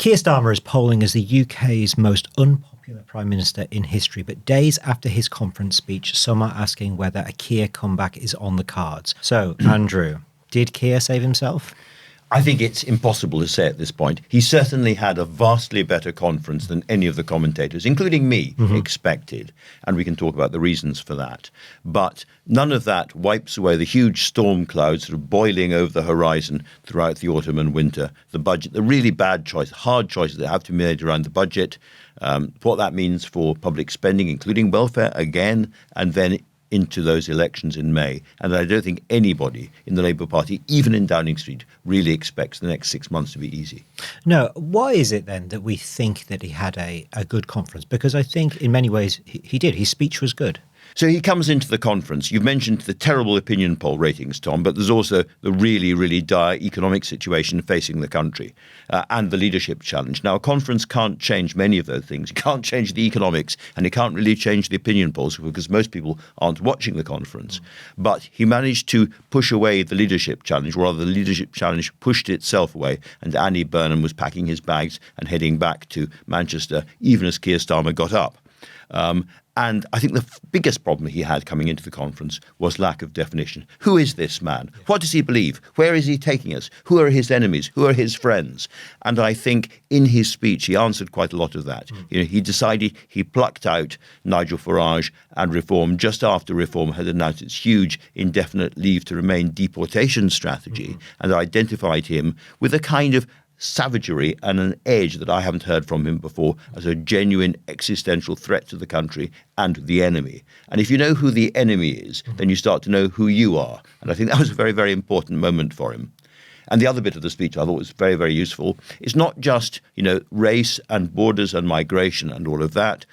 Keir Starmer is polling as the UK's most unpopular Prime Minister in history, but days after his conference speech, some are asking whether a Keir comeback is on the cards. So, Andrew, did Keir save himself? I think it's impossible to say at this point. He certainly had a vastly better conference than any of the commentators, including me, expected. And we can talk about the reasons for that. But none of that wipes away the huge storm clouds sort of boiling over the horizon throughout the autumn and winter. The budget, the really bad choice, hard choices that have to be made around the budget, what that means for public spending, including welfare again, and then into those elections in May. And I don't think anybody in the Labour Party, even in Downing Street, really expects the next 6 months to be easy. No. Why is it then that we think that he had a good conference? Because I think in many ways he did. His speech was good. So he comes into the conference. You've mentioned the terrible opinion poll ratings, Tom, but there's also the really, really dire economic situation facing the country and the leadership challenge. Now, a conference can't change many of those things. It can't change the economics and it can't really change the opinion polls because most people aren't watching the conference. But he managed to push away the leadership challenge, or rather the leadership challenge pushed itself away, and Andy Burnham was packing his bags and heading back to Manchester even as Keir Starmer got up. And I think the biggest problem he had coming into the conference was lack of definition. Who is this man? What does he believe? Where is he taking us? Who are his enemies? Who are his friends? And I think in his speech, he answered quite a lot of that. He decided, he plucked out Nigel Farage and Reform just after Reform had announced its huge indefinite leave to remain deportation strategy, and identified him with a kind of savagery and an edge that I haven't heard from him before as a genuine existential threat to the country and the enemy. And if you know who the enemy is, then you start to know who you are. And I think that was a very, very important moment for him. And the other bit of the speech I thought was very, very useful. It's not just, race and borders and migration and all of that.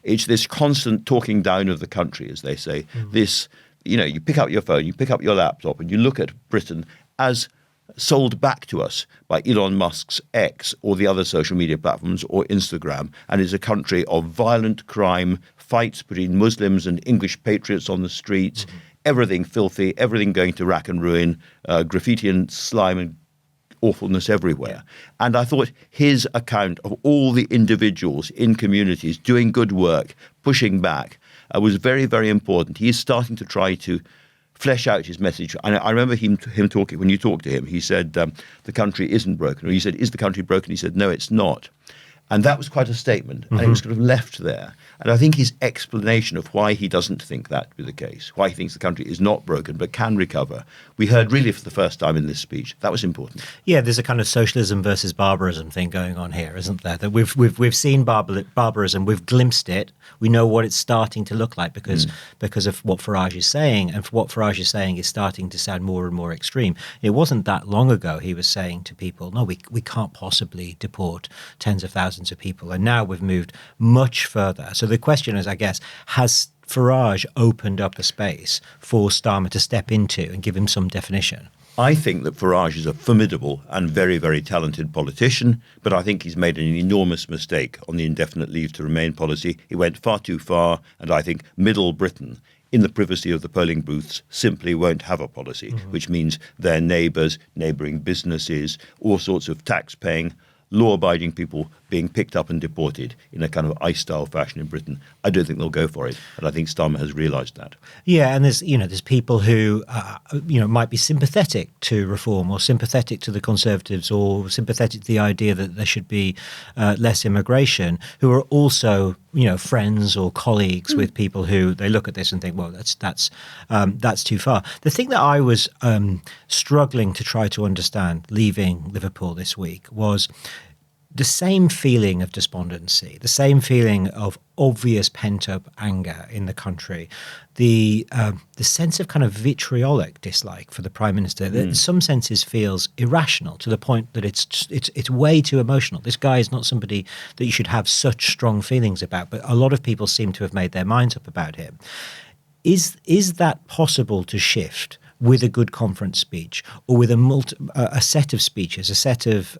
It's this constant talking down of the country, as they say. This, you pick up your phone, you pick up your laptop and you look at Britain as sold back to us by Elon Musk's X or the other social media platforms or Instagram, and is a country of violent crime, fights between Muslims and English patriots on the streets, everything filthy, everything going to rack and ruin, graffiti and slime and awfulness everywhere. And I thought his account of all the individuals in communities doing good work, pushing back, was very, very important. He is starting to try to flesh out his message. And I remember him talking, when you talked to him, he said, the country isn't broken. Or he said, is the country broken? He said, no, it's not. And that was quite a statement. And it was kind of left there. And I think his explanation of why he doesn't think that to be the case, why he thinks the country is not broken but can recover, we heard really for the first time in this speech. That was important. Yeah, there's a kind of socialism versus barbarism thing going on here, isn't there? That we've seen barbarism, we've glimpsed it, we know what it's starting to look like because of what Farage is saying, and what Farage is saying is starting to sound more and more extreme. It wasn't that long ago he was saying to people, no, we can't possibly deport tens of thousands of people, and now we've moved much further. So the question is, I guess, has Farage opened up a space for Starmer to step into and give him some definition? I think that Farage is a formidable and very, very talented politician, but I think he's made an enormous mistake on the indefinite leave to remain policy. He went far too far, and I think Middle Britain, in the privacy of the polling booths, simply won't have a policy, which means their neighbours, neighbouring businesses, all sorts of tax-paying, law-abiding people being picked up and deported in a kind of ICE-style fashion in Britain. I don't think they'll go for it, and I think Starmer has realised that. Yeah, and there's people who might be sympathetic to reform, or sympathetic to the Conservatives, or sympathetic to the idea that there should be less immigration, who are also friends or colleagues with people who they look at this and think, well, that's too far. The thing that I was struggling to try to understand leaving Liverpool this week was the same feeling of despondency, the same feeling of obvious pent-up anger in the country, the sense of kind of vitriolic dislike for the Prime Minister that in some senses feels irrational, to the point that it's way too emotional. This guy is not somebody that you should have such strong feelings about, but a lot of people seem to have made their minds up about him. Is that possible to shift with a good conference speech, or with a set of speeches, a set of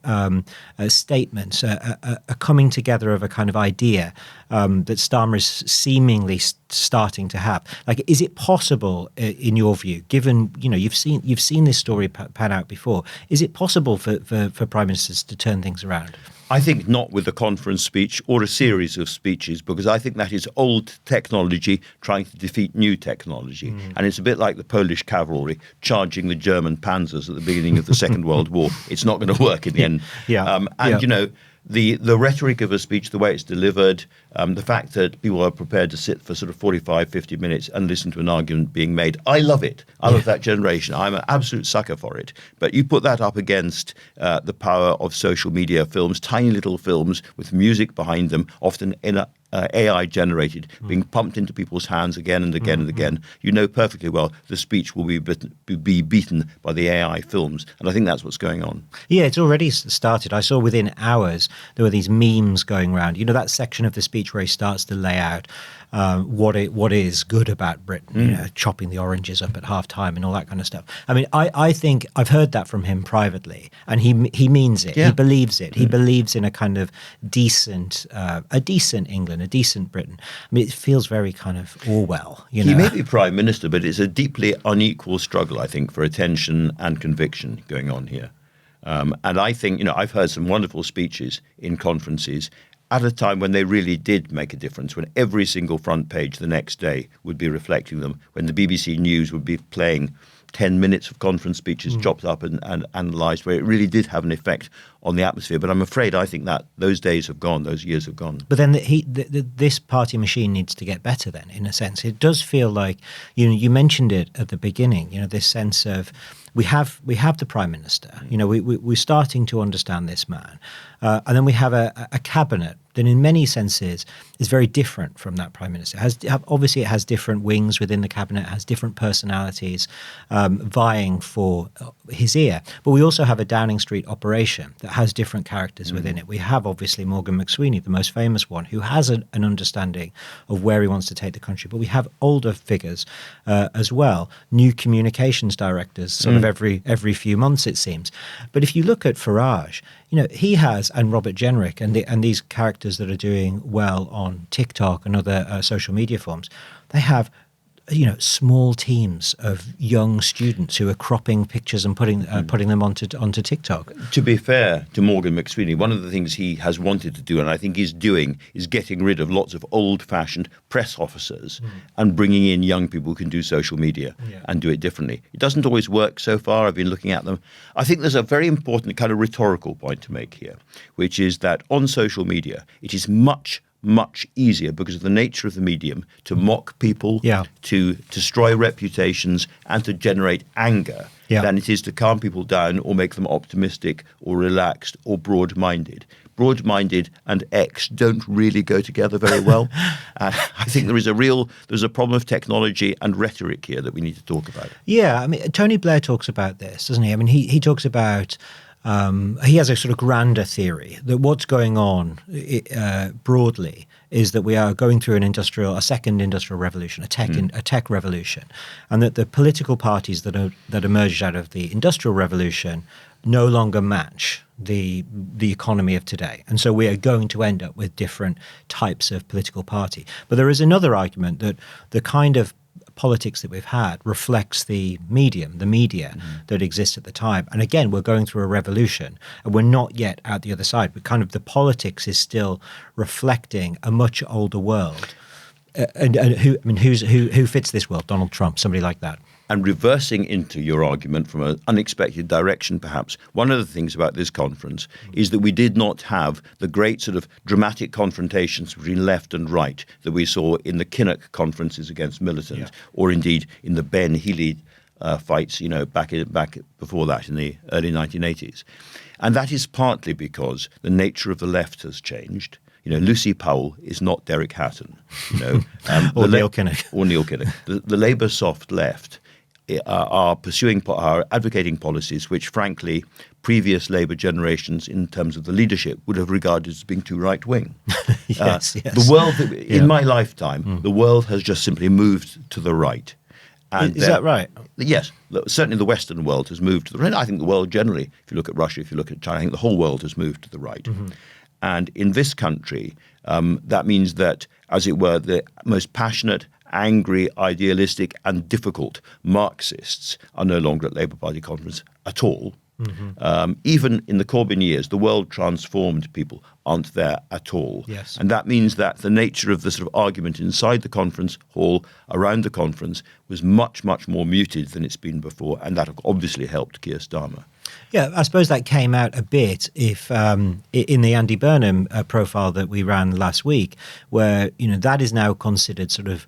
statements, a coming together of a kind of idea that Starmer is seemingly starting to have? Like, is it possible, in your view, given you've seen this story pan out before? Is it possible for prime ministers to turn things around? I think not with a conference speech or a series of speeches, because I think that is old technology trying to defeat new technology. And it's a bit like the Polish cavalry charging the German panzers at the beginning of the Second World War. It's not going to work in the end. You know, the rhetoric of a speech, the way it's delivered, the fact that people are prepared to sit for sort of 45, 50 minutes and listen to an argument being made. I love it. I love that generation. I'm an absolute sucker for it. But you put that up against the power of social media films, tiny little films with music behind them, often in a AI generated, being pumped into people's hands again and again and again. You know perfectly well the speech will be beaten by the AI films. And I think that's what's going on. Yeah, it's already started. I saw within hours there were these memes going around. You know, that section of the speech where he starts to lay out what is good about Britain, you know, chopping the oranges up at half time and all that kind of stuff. I mean, I think I've heard that from him privately, and he means it. He believes it. He believes in a kind of decent England, a decent Britain. I mean, it feels very kind of Orwell. You know? He may be prime minister, but it's a deeply unequal struggle, I think, for attention and conviction going on here. And I think, you know, I've heard some wonderful speeches in conferences at a time when they really did make a difference, when every single front page the next day would be reflecting them, when the BBC News would be playing 10 minutes of conference speeches chopped up and analysed, where it really did have an effect on the atmosphere. But I'm afraid I think that those days have gone, those years have gone. But then this party machine needs to get better then, in a sense. It does feel like, you know, you mentioned it at the beginning, you know, this sense of we have the Prime Minister, you know, we're starting to understand this man. And then we have a cabinet that in many senses is very different from that Prime Minister. Obviously, it has different wings within the cabinet, has different personalities vying for his ear. But we also have a Downing Street operation that has different characters within it. We have, obviously, Morgan McSweeney, the most famous one, who has an understanding of where he wants to take the country. But we have older figures as well, new communications directors, sort of every few months, it seems. But if you look at Farage, you know, he has, and Robert Jenrick, and these characters that are doing well on TikTok and other social media forms, they have, you know, small teams of young students who are cropping pictures and putting them onto TikTok. To be fair to Morgan McSweeney, one of the things he has wanted to do, and I think he's doing, is getting rid of lots of old-fashioned press officers and bringing in young people who can do social media and do it differently. It doesn't always work so far. I've been looking at them. I think there's a very important kind of rhetorical point to make here, which is that on social media, it is much easier, because of the nature of the medium, to mock people, to destroy reputations and to generate anger than it is to calm people down or make them optimistic or relaxed or broad-minded. Broad-minded and X don't really go together very well. I think there's a problem of technology and rhetoric here that we need to talk about. Yeah, I mean, Tony Blair talks about this, doesn't he? I mean, he talks about he has a sort of grander theory that what's going on broadly is that we are going through a second industrial revolution, a tech revolution, and that the political parties that emerged out of the industrial revolution no longer match the economy of today. And so we are going to end up with different types of political party. But there is another argument that the kind of politics that we've had reflects the media that exists at the time. And again, we're going through a revolution and we're not yet out the other side, but kind of the politics is still reflecting a much older world. And who fits this world? Donald Trump, somebody like that. And reversing into your argument from an unexpected direction, perhaps, one of the things about this conference is that we did not have the great sort of dramatic confrontations between left and right that we saw in the Kinnock conferences against militant, or indeed in the Ben Healy fights, you know, back before that in the early 1980s. And that is partly because the nature of the left has changed. You know, Lucy Powell is not Derek Hatton, you know, or Neil Kinnock. Or Neil Kinnock. The Labour soft left are advocating policies which, frankly, previous Labour generations, in terms of the leadership, would have regarded as being too right-wing. Yes. The world, in my lifetime, the world has just simply moved to the right. And is that right? Yes. Certainly the Western world has moved to the right. I think the world generally, if you look at Russia, if you look at China, I think the whole world has moved to the right. And in this country, that means that, as it were, the most passionate, angry, idealistic and difficult Marxists are no longer at Labour Party conference at all. Even in the Corbyn years, the world transformed people aren't there at all. Yes. And that means that the nature of the sort of argument inside the conference hall, around the conference, was much, much more muted than it's been before. And that obviously helped Keir Starmer. Yeah, I suppose that came out a bit if in the Andy Burnham profile that we ran last week, where, that is now considered sort of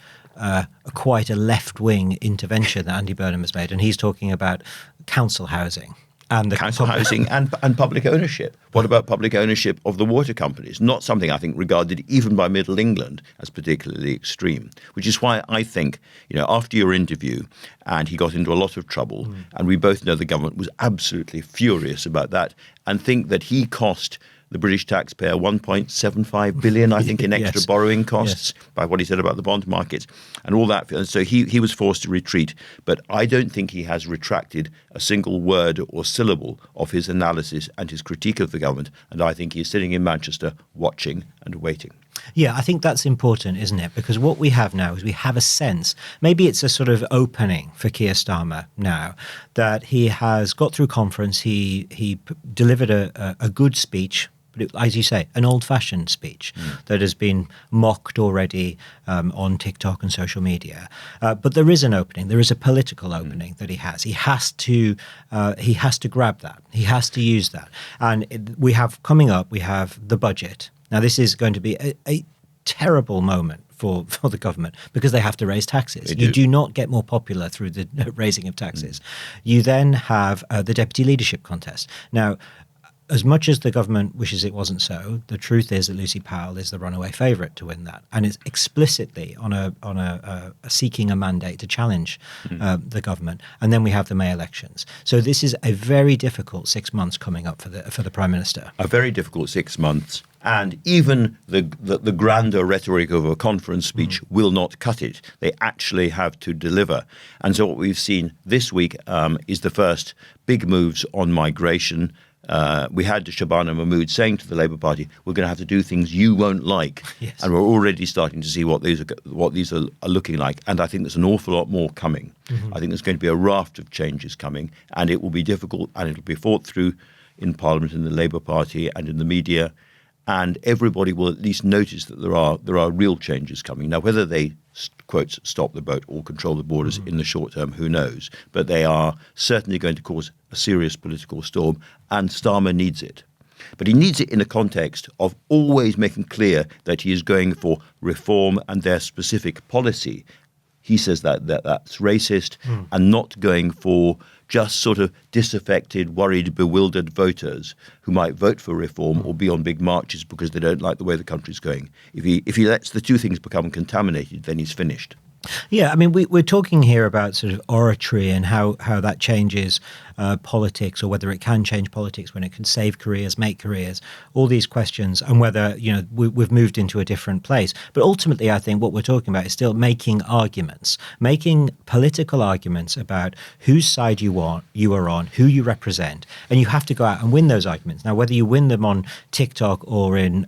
quite a left-wing intervention that Andy Burnham has made. And he's talking about council housing. And the council housing and public ownership. What about public ownership of the water companies? Not something I think regarded even by Middle England as particularly extreme, which is why I think, after your interview, and he got into a lot of trouble, and we both know the government was absolutely furious about that, and think that he cost the British taxpayer 1.75 billion, I think, in extra borrowing costs by what he said about the bond markets and all that. And so he was forced to retreat. But I don't think he has retracted a single word or syllable of his analysis and his critique of the government. And I think he's sitting in Manchester watching and waiting. Yeah, I think that's important, isn't it? Because what we have now is we have a sense, maybe it's a sort of opening for Keir Starmer now, that he has got through conference, he delivered a good speech, but as you say, an old-fashioned speech that has been mocked already on TikTok and social media. But there is an opening. There is a political opening that he has. He has to grab that. He has to use that. And we have coming up, we have the budget. Now, this is going to be a terrible moment for the government because they have to raise taxes. You do not get more popular through the raising of taxes. You then have the deputy leadership contest. Now, as much as the government wishes it wasn't so, the truth is that Lucy Powell is the runaway favourite to win that, and it's explicitly on a seeking a mandate to challenge the government. And then we have the May elections. So this is a very difficult 6 months coming up for the Prime Minister. A very difficult 6 months. And even the grander rhetoric of a conference speech will not cut it. They actually have to deliver. And so what we've seen this week is the first big moves on migration. We had Shabana Mahmood saying to the Labour Party, we're going to have to do things you won't like. Yes. And we're already starting to see what these are looking like. And I think there's an awful lot more coming. I think there's going to be a raft of changes coming, and it will be difficult, and it'll be fought through in Parliament, in the Labour Party and in the media. And everybody will at least notice that there are real changes coming. Now, whether they, quotes, stop the boat or control the borders in the short term, who knows? But they are certainly going to cause a serious political storm, and Starmer needs it. But he needs it in a context of always making clear that he is going for reform and their specific policy. He says that's racist and not going for just sort of disaffected, worried, bewildered voters who might vote for reform or be on big marches because they don't like the way the country's going. If he lets the two things become contaminated, then he's finished. Yeah, I mean, we're talking here about sort of oratory and how that changes politics, or whether it can change politics, when it can save careers, make careers, all these questions, and whether, we've moved into a different place. But ultimately, I think what we're talking about is still making arguments, making political arguments about whose side you are on, who you represent, and you have to go out and win those arguments. Now, whether you win them on TikTok or in,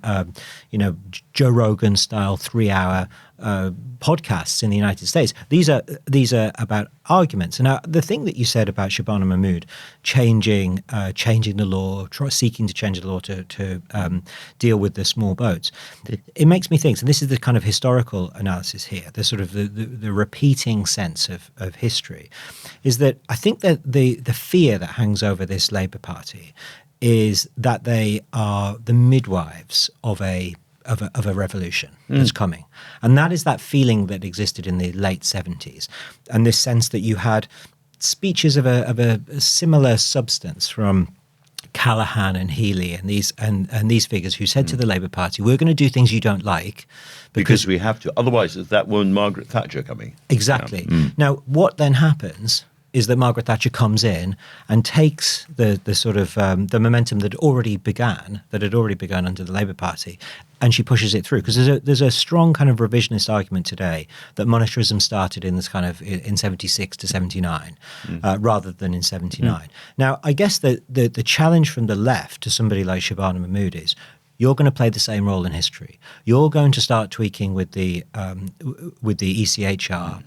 Joe Rogan style 3-hour podcasts in the United States, these are about arguments. And now, the thing that you said about Shabana Mahmood changing the law, seeking to change the law to deal with the small boats, it makes me think. And this is the kind of historical analysis here, the sort of the repeating sense of history, is that I think that the fear that hangs over this Labour Party is that they are the midwives of a revolution that's coming. And that is that feeling that existed in the late 70s. And this sense that you had speeches of a similar substance from Callaghan and Healey and these figures who said to the Labour Party, we're going to do things you don't like. Because we have to. Otherwise, is that woman Margaret Thatcher coming? Exactly. Yeah. Now, what then happens is that Margaret Thatcher comes in and takes the sort of the momentum that had already begun under the Labour Party, and she pushes it through. Because there's a strong kind of revisionist argument today that monetarism started in this kind of in 76 to 79 rather than in 79. Now, I guess the challenge from the left to somebody like Shabana Mahmood is, you're going to play the same role in history. You're going to start tweaking with the ECHR,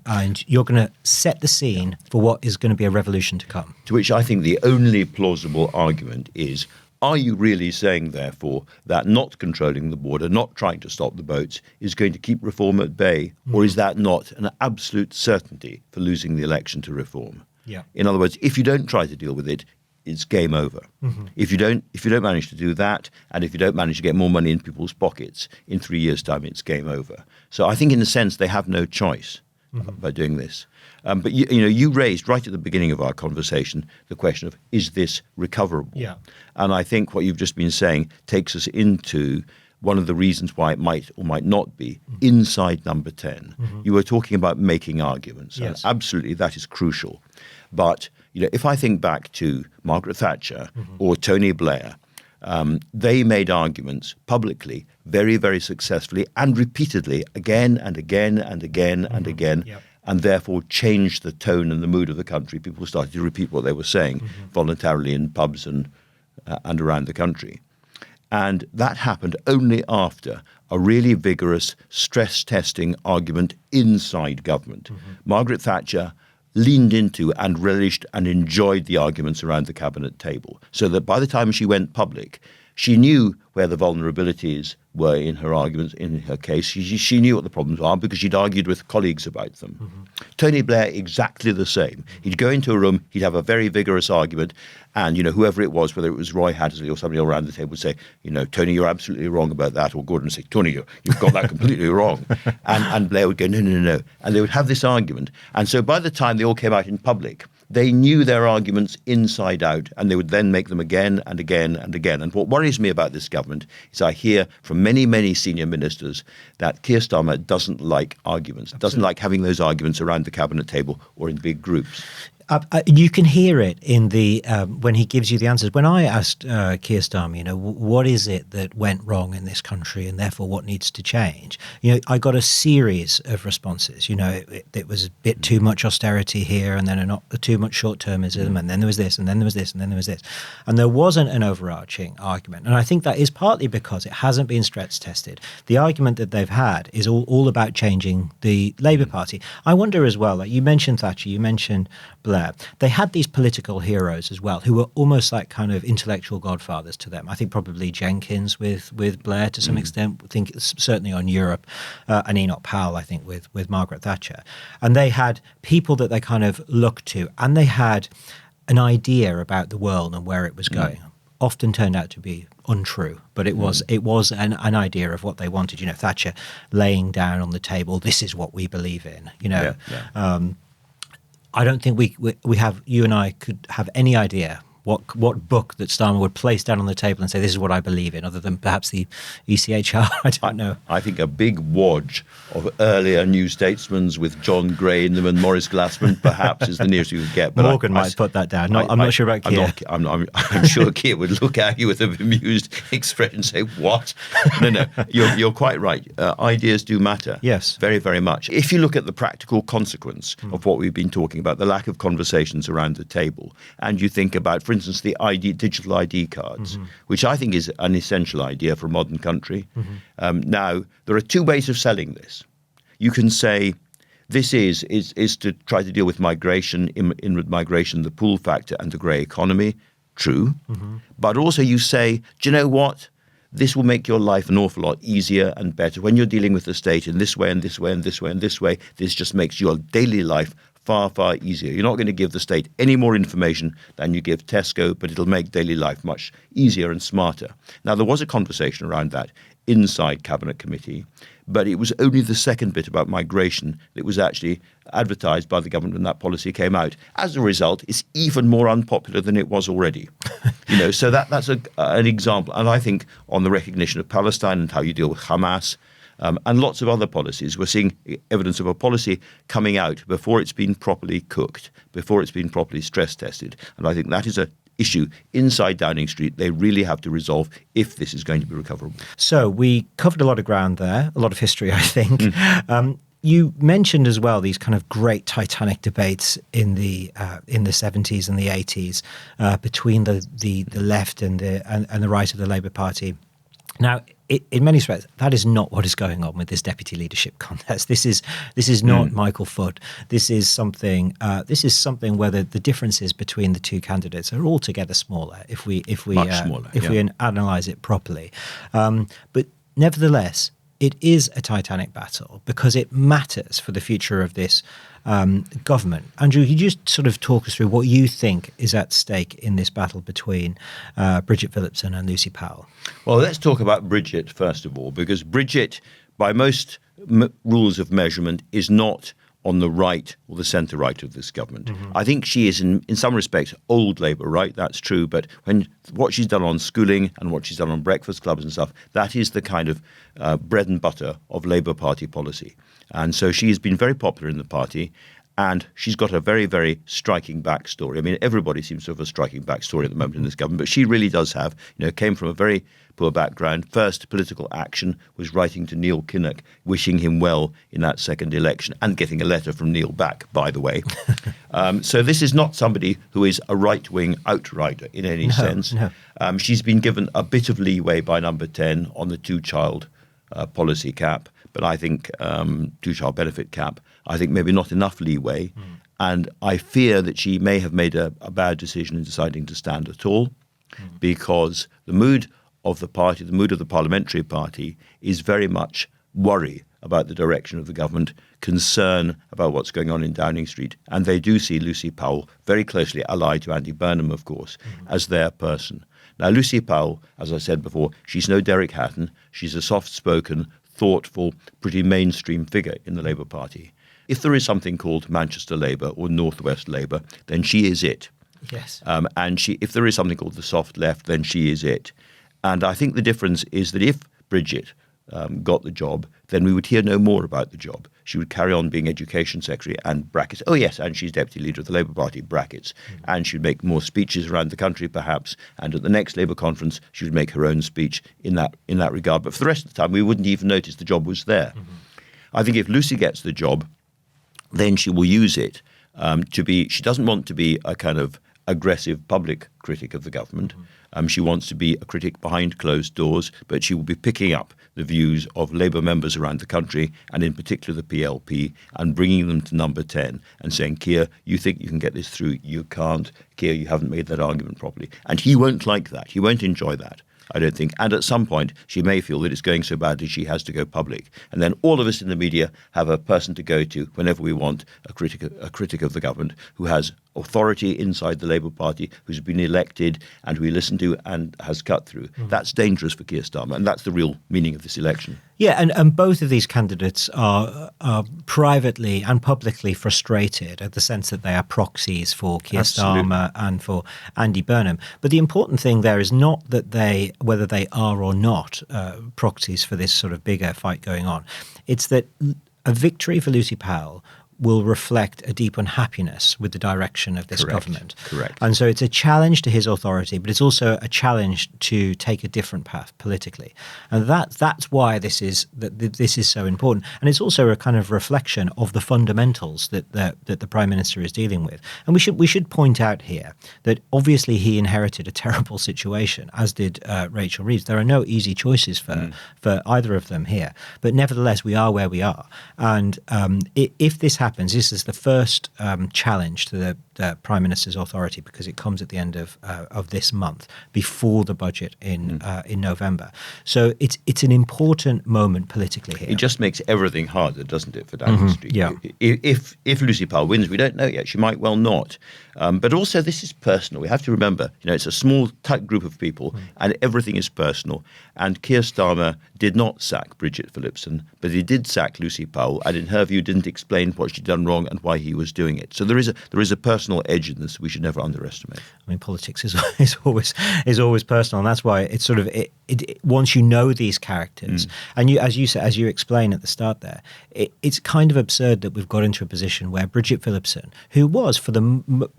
and you're going to set the scene for what is going to be a revolution to come. To which I think the only plausible argument is, are you really saying, therefore, that not controlling the border, not trying to stop the boats, is going to keep reform at bay? Or is that not an absolute certainty for losing the election to reform? Yeah. In other words, if you don't try to deal with it, it's game over. If you don't manage to do that, and if you don't manage to get more money in people's pockets, in 3 years' time, it's game over. So I think, in a sense, they have no choice by doing this. But you raised right at the beginning of our conversation the question of, is this recoverable? Yeah. And I think what you've just been saying takes us into one of the reasons why it might or might not be inside number 10. You were talking about making arguments. Yes. And absolutely, that is crucial. But if I think back to Margaret Thatcher or Tony Blair, they made arguments publicly very, very successfully and repeatedly again and again and again and again, and therefore changed the tone and the mood of the country. People started to repeat what they were saying voluntarily in pubs and around the country. And that happened only after a really vigorous stress testing argument inside government. Margaret Thatcher leaned into and relished and enjoyed the arguments around the cabinet table, so that by the time she went public, she knew where the vulnerabilities were in her arguments, in her case. She knew what the problems are because she'd argued with colleagues about them. Tony Blair, exactly the same. He'd go into a room, he'd have a very vigorous argument, and whoever it was, whether it was Roy Hattersley or somebody around the table, would say, Tony, you're absolutely wrong about that, or Gordon would say, Tony, you've got that completely wrong. And Blair would go, no. And they would have this argument. And so by the time they all came out in public, they knew their arguments inside out, and they would then make them again and again and again. And what worries me about this government is I hear from many, many senior ministers that Keir Starmer doesn't like arguments, doesn't like having those arguments around the cabinet table or in big groups. You can hear it in the when he gives you the answers. When I asked Keir Starmer, what is it that went wrong in this country, and therefore what needs to change? I got a series of responses. It was a bit too much austerity here, and then not too much short-termism, and then there was this, and then there was this, and then there was this, and there wasn't an overarching argument. And I think that is partly because it hasn't been stress tested. The argument that they've had is all about changing the Labour Party. I wonder as well, like you mentioned Thatcher, you mentioned Blair. They had these political heroes as well, who were almost like kind of intellectual godfathers to them. I think probably Jenkins with Blair to some extent. I think certainly on Europe, and Enoch Powell, I think, with Margaret Thatcher. And they had people that they kind of looked to, and they had an idea about the world and where it was going. Often turned out to be untrue, but it was an idea of what they wanted. Thatcher laying down on the table, this is what we believe in. I don't think we have, you and I could have any idea what book that Starmer would place down on the table and say, this is what I believe in, other than perhaps the ECHR. I don't know. I think a big wodge of earlier New Statesmen with John Gray in them and Maurice Glassman perhaps is the nearest you could get. But Morgan might put that down. I'm not sure about Keir. I'm sure Keir would look at you with a bemused expression and say, what? No, you're quite right. Ideas do matter. Yes. Very, very much. If you look at the practical consequence of what we've been talking about, the lack of conversations around the table, and you think about, for instance, the digital ID cards, which I think is an essential idea for a modern country. Now, there are two ways of selling this. You can say this is to try to deal with migration, inward migration, the pull factor and the grey economy. True. But also you say, do you know what? This will make your life an awful lot easier and better. When you're dealing with the state in this way and this way and this way and this way, this just makes your daily life far, far easier. You're not going to give the state any more information than you give Tesco, but it'll make daily life much easier and smarter. Now, there was a conversation around that inside Cabinet Committee, but it was only the second bit about migration that was actually advertised by the government when that policy came out. As a result, it's even more unpopular than it was already. So that's an example. And I think on the recognition of Palestine and how you deal with Hamas, and lots of other policies. We're seeing evidence of a policy coming out before it's been properly cooked, before it's been properly stress tested. And I think that is an issue inside Downing Street they really have to resolve if this is going to be recoverable. So we covered a lot of ground there, a lot of history, I think. You mentioned as well these kind of great Titanic debates in the 70s and the 80s between the left and the right of the Labour Party. Now, in many respects, that is not what is going on with this deputy leadership contest. This is not Michael Foot. This is something. Where the differences between the two candidates are altogether smaller if we analyse it properly. But nevertheless, it is a Titanic battle because it matters for the future of this government. Andrew, you just sort of talk us through what you think is at stake in this battle between Bridget Phillipson and Lucy Powell. Well, let's talk about Bridget first of all, because Bridget, by most rules of measurement, is not on the right or the centre right of this government. Mm-hmm. I think she is in some respects old Labour right, that's true, but what she's done on schooling and what she's done on breakfast clubs and stuff, that is the kind of bread and butter of Labour Party policy. And so she has been very popular in the party, and she's got a very, very striking backstory. I mean, everybody seems to have a striking backstory at the moment in this government, but she really does have, came from a very poor background. First political action was writing to Neil Kinnock, wishing him well in that second election, and getting a letter from Neil back, by the way. So this is not somebody who is a right-wing outrider in any sense. No. She's been given a bit of leeway by Number 10 on the two-child policy cap, but I think two-child benefit cap, I think maybe not enough leeway. And I fear that she may have made a bad decision in deciding to stand at all, because the mood of the party, the mood of the parliamentary party, is very much worry about the direction of the government, concern about what's going on in Downing Street. And they do see Lucy Powell, very closely allied to Andy Burnham, of course, as their person. Now, Lucy Powell, as I said before, she's no Derek Hatton. She's a soft-spoken, thoughtful, pretty mainstream figure in the Labour Party. If there is something called Manchester Labour or North West Labour, then she is it. Yes. And if there is something called the soft left, then she is it. And I think the difference is that if Bridget got the job, then we would hear no more about the job. She would carry on being Education Secretary and brackets. Oh, yes, and she's Deputy Leader of the Labour Party, brackets. And she would make more speeches around the country, perhaps. And at the next Labour conference, she would make her own speech in that regard. But for the rest of the time, we wouldn't even notice the job was there. I think if Lucy gets the job, then she will use it she doesn't want to be a kind of aggressive public critic of the government. She wants to be a critic behind closed doors, but she will be picking up the views of Labour members around the country, and in particular the PLP, and bringing them to Number 10 and saying, Keir, you think you can get this through, you can't. Keir, you haven't made that argument properly. And he won't like that. He won't enjoy that, I don't think. And at some point, she may feel that it's going so badly she has to go public. And then all of us in the media have a person to go to whenever we want, a critic of the government who has authority inside the Labour Party, who's been elected and who we listen to and has cut through. That's dangerous for Keir Starmer, and that's the real meaning of this election. Yeah, and both of these candidates are privately and publicly frustrated at the sense that they are proxies for Keir Starmer and for Andy Burnham. But the important thing there is not that whether they are or not proxies for this sort of bigger fight going on. It's that a victory for Lucy Powell will reflect a deep unhappiness with the direction of this government. Correct. And so it's a challenge to his authority, but it's also a challenge to take a different path politically. And that's why this is so important. And it's also a kind of reflection of the fundamentals that the Prime Minister is dealing with. And we should point out here that obviously he inherited a terrible situation, as did Rachel Reeves. There are no easy choices for either of them here. But nevertheless, we are where we are. And if this happens, this is the first challenge to the Prime Minister's authority, because it comes at the end of this month, before the budget in November. So it's an important moment politically here. It just makes everything harder, doesn't it, for Downing Street? Yeah. If Lucy Powell wins, we don't know yet. She might well not. But also, this is personal. We have to remember, it's a small, tight group of people, and everything is personal. And Keir Starmer did not sack Bridget Phillipson, but he did sack Lucy Powell, and in her view, didn't explain what she'd done wrong and why he was doing it. So there is a personal personal edge in this we should never underestimate. I mean, politics is always personal, and that's why it's sort of it once you know these characters, and as you explain at the start there, it's kind of absurd that we've got into a position where Bridget Phillipson, who was for the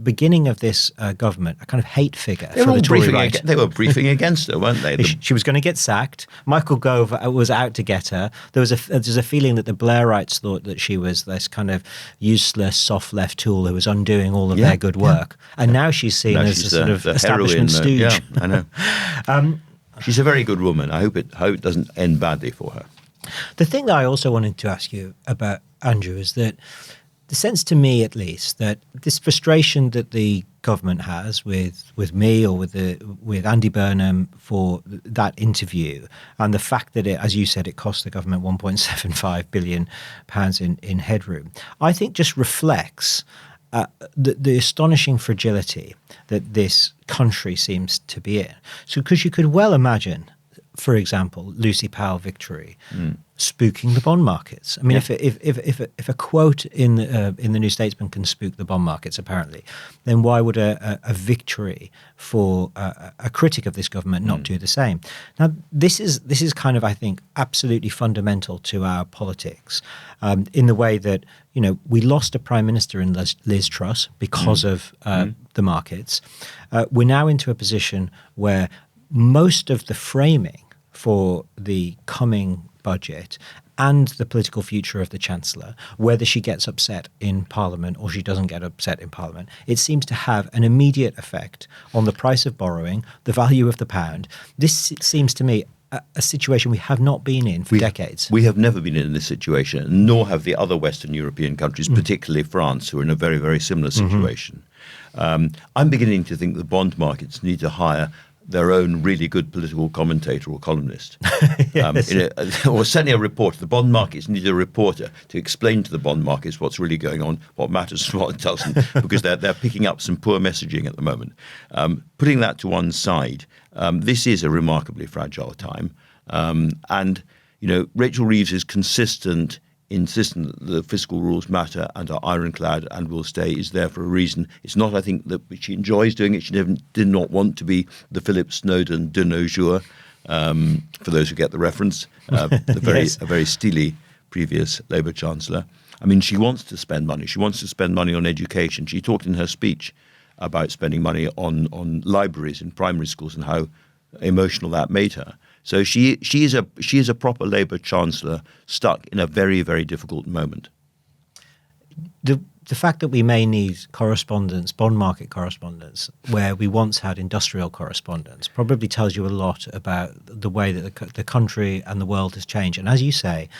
beginning of this government a kind of hate figure for the Tory right, they were briefing against her, weren't they? She was going to get sacked. Michael Gove was out to get her. There's a feeling that the Blairites thought that she was this kind of useless, soft left tool who was undoing all of their good work, and now she's seen as a sort of establishment stooge. Yeah, I know. She's a very good woman. I hope it doesn't end badly for her. The thing that I also wanted to ask you about, Andrew, is that the sense to me, at least, that this frustration that the government has with me or with Andy Burnham for that interview, and the fact that it, as you said, it cost the government £1.75 billion in headroom, I think just reflects the astonishing fragility that this country seems to be in. So, because you could well imagine, for example, Lucy Powell Victory spooking the bond markets. I mean, if a quote in the New Statesman can spook the bond markets, apparently, then why would a victory for a critic of this government not do the same? Now, this is kind of, I think, absolutely fundamental to our politics, in the way that, you know, we lost a prime minister in Liz Truss because of the markets. We're now into a position where most of the framing for the coming budget and the political future of the Chancellor, whether she gets upset in Parliament or she doesn't get upset in Parliament, it seems to have an immediate effect on the price of borrowing, the value of the pound. This seems to me a situation we have not been in for decades. We have never been in this situation, nor have the other Western European countries, particularly France, who are in a very, very similar situation. I'm beginning to think the bond markets need to hire their own really good political commentator or columnist. Or certainly a reporter. The bond markets need a reporter to explain to the bond markets what's really going on, what matters and what doesn't, because they're picking up some poor messaging at the moment. Putting that to one side, this is a remarkably fragile time. And, you know, Rachel Reeves is consistent, insistent that the fiscal rules matter and are ironclad and will stay, is there for a reason. It's not, I think, that she enjoys doing it. She did not want to be the Philip Snowden de nos jours, for those who get the reference, a very steely previous Labour Chancellor. I mean, she wants to spend money. She wants to spend money on education. She talked in her speech about spending money on libraries in primary schools and how emotional that made her. So she is a proper Labour Chancellor stuck in a very, very difficult moment. The fact that we may need correspondence, bond market correspondence, where we once had industrial correspondence, probably tells you a lot about the way that the country and the world has changed. And as you say,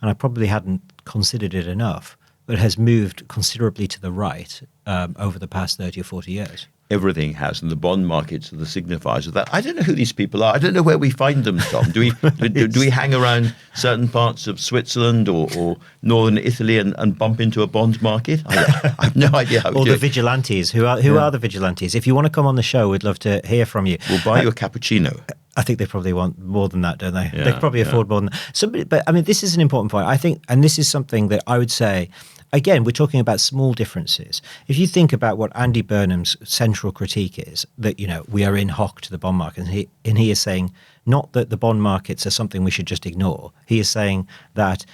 and I probably hadn't considered it enough, but has moved considerably to the right over the past 30 or 40 years. Everything has, and the bond markets are the signifiers of that. I don't know who these people are. I don't know where we find them, Tom. Do we hang around certain parts of Switzerland or northern Italy and bump into a bond market? I have no idea how we do Or the it. vigilantes. Who are the vigilantes? If you want to come on the show, we'd love to hear from you. We'll buy you a cappuccino. I think they probably want more than that, don't they? Yeah, they can probably afford more than that. But I mean, this is an important point. I think, and this is something that I would say, again, we're talking about small differences. If you think about what Andy Burnham's central critique is, that, you know, we are in hock to the bond market, and he is saying not that the bond markets are something we should just ignore. He is saying that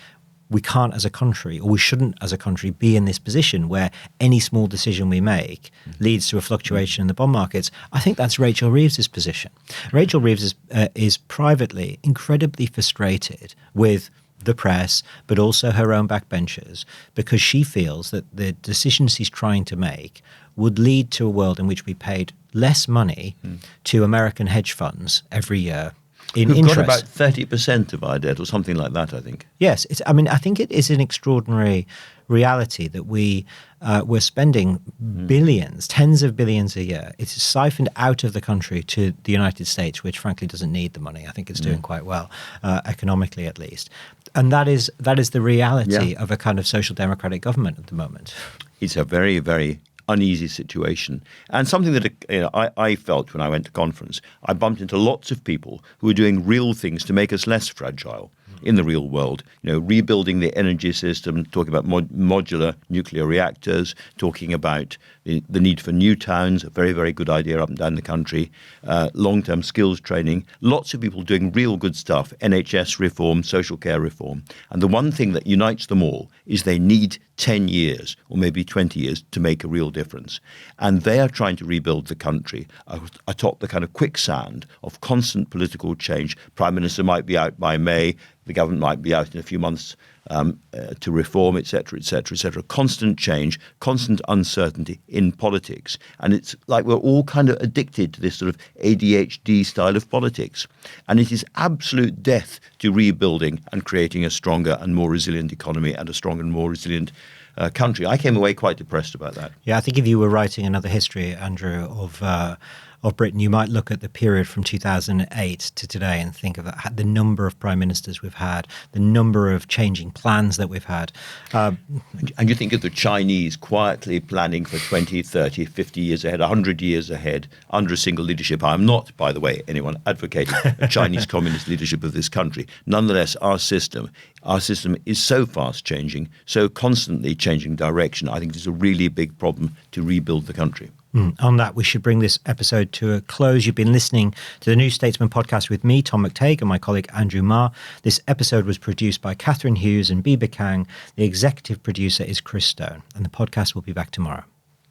we can't as a country, or we shouldn't as a country, be in this position where any small decision we make leads to a fluctuation in the bond markets. I think that's Rachel Reeves's position. Rachel Reeves is privately incredibly frustrated with the press, but also her own backbenchers, because she feels that the decisions he's trying to make would lead to a world in which we paid less money to American hedge funds every year in We've interest. got about 30% of our debt, or something like that, I think. Yes, I think it is an extraordinary reality that we're spending billions, tens of billions a year. It's siphoned out of the country to the United States, which frankly doesn't need the money. I think it's doing quite well, economically at least. And that is the reality of a kind of social democratic government at the moment. It's a very, very uneasy situation, and something that I felt when I went to conference. I bumped into lots of people who were doing real things to make us less fragile in the real world. You know, rebuilding the energy system, talking about modular nuclear reactors, talking about the need for new towns, a very, very good idea up and down the country, long-term skills training, lots of people doing real good stuff, NHS reform, social care reform. And the one thing that unites them all is they need 10 years or maybe 20 years to make a real difference. And they are trying to rebuild the country atop the kind of quicksand of constant political change. Prime Minister might be out by May, the government might be out in a few months to reform, etc., etc., etc. Constant change, constant uncertainty in politics. And it's like we're all kind of addicted to this sort of ADHD style of politics. And it is absolute death to rebuilding and creating a stronger and more resilient economy and a stronger and more resilient country. I came away quite depressed about that. Yeah, I think if you were writing another history, Andrew, of Britain, you might look at the period from 2008 to today and think of the number of prime ministers we've had, the number of changing plans that we've had. And you think of the Chinese quietly planning for 20, 30, 50 years ahead, 100 years ahead, under a single leadership. I'm not, by the way, anyone advocating a Chinese communist leadership of this country. Nonetheless, our system is so fast changing, so constantly changing direction. I think it's a really big problem to rebuild the country. On that, we should bring this episode to a close. You've been listening to the New Statesman podcast with me, Tom McTague, and my colleague Andrew Marr. This episode was produced by Catherine Hughes and Biba Kang. The executive producer is Chris Stone, and the podcast will be back tomorrow.